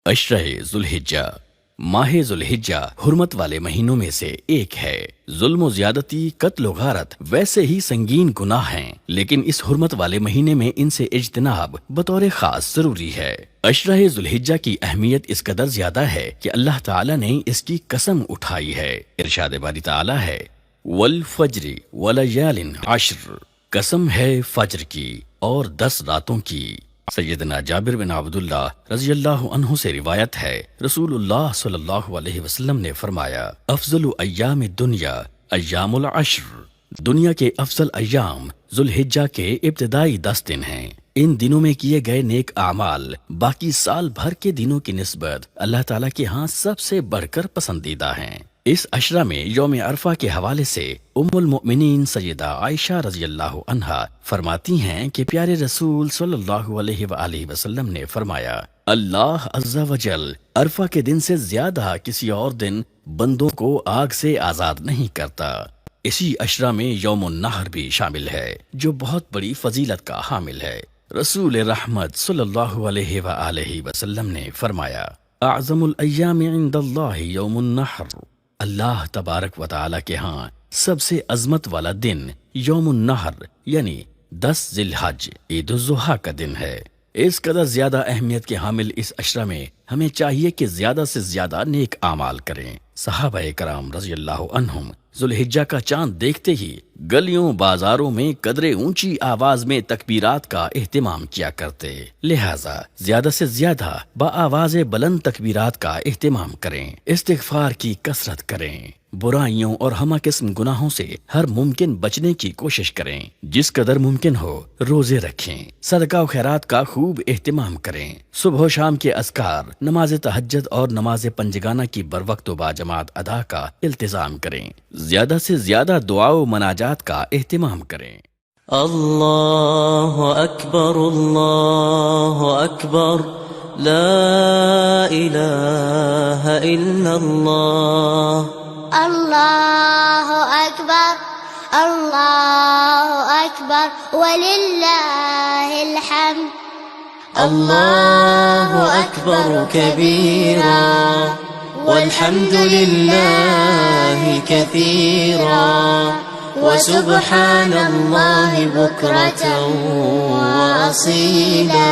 عشرہ ذوالحجہ، ماہ ذوالحجہ حرمت والے مہینوں میں سے ایک ہے۔ ظلم و زیادتی، قتل و غارت ویسے ہی سنگین گناہ ہیں، لیکن اس حرمت والے مہینے میں ان سے اجتناب بطور خاص ضروری ہے۔ عشرہ ذوالحجہ کی اہمیت اس قدر زیادہ ہے کہ اللہ تعالیٰ نے اس کی قسم اٹھائی ہے۔ ارشاد باری تعالیٰ ہے والفجر ولیال عشر، قسم ہے فجر کی اور 10 راتوں کی۔ سیدنا جابر بن عبداللہ رضی اللہ عنہ سے روایت ہے، رسول اللہ صلی اللہ علیہ وسلم نے فرمایا، افضل ایام الدنیا ایام العشر، دنیا کے افضل ایام ذوالحجہ کے ابتدائی 10 دن ہیں۔ ان دنوں میں کیے گئے نیک اعمال باقی سال بھر کے دنوں کی نسبت اللہ تعالیٰ کے ہاں سب سے بڑھ کر پسندیدہ ہیں۔ اس عشرہ میں یوم عرفہ کے حوالے سے ام المؤمنین سیدہ عائشہ رضی اللہ عنہا فرماتی ہیں کہ پیارے رسول صلی اللہ علیہ وآلہ وسلم نے فرمایا، اللہ عز و جل عرفہ کے دن سے زیادہ کسی اور دن بندوں کو آگ سے آزاد نہیں کرتا۔ اسی عشرہ میں یوم النحر بھی شامل ہے جو بہت بڑی فضیلت کا حامل ہے۔ رسول رحمت صلی اللہ علیہ وآلہ وسلم نے فرمایا، اعظم الایام عند اللہ یوم النحر، اللہ تبارک و تعالی کے ہاں سب سے عظمت والا دن یوم النحر یعنی 10 ذی الحج عید الاضحیٰ کا دن ہے۔ اس قدر زیادہ اہمیت کے حامل اس عشرہ میں ہمیں چاہیے کہ زیادہ سے زیادہ نیک اعمال کریں۔ صحابہ کرام رضی اللہ عنہم ذوالحجہ کا چاند دیکھتے ہی گلیوں بازاروں میں قدرے اونچی آواز میں تکبیرات کا اہتمام کیا کرتے، لہٰذا زیادہ سے زیادہ بآواز بلند تکبیرات کا اہتمام کریں، استغفار کی کثرت کریں، برائیوں اور ہمہ قسم گناہوں سے ہر ممکن بچنے کی کوشش کریں، جس قدر ممکن ہو روزے رکھیں، صدقہ و خیرات کا خوب اہتمام کریں، صبح و شام کے اذکار، نماز تہجد اور نماز پنجگانہ کی بروقت و باجماعت ادا کا التزام کریں، زیادہ سے زیادہ دعا و مناجات کا اہتمام کریں۔ اللہ اکبر لا الہ الا اللہ، اللہ اکبر وللہ الحمد، اللہ اکبر کبیرا والحمد للہ کثیرا وسبحان اللہ بکرة وأصیلا۔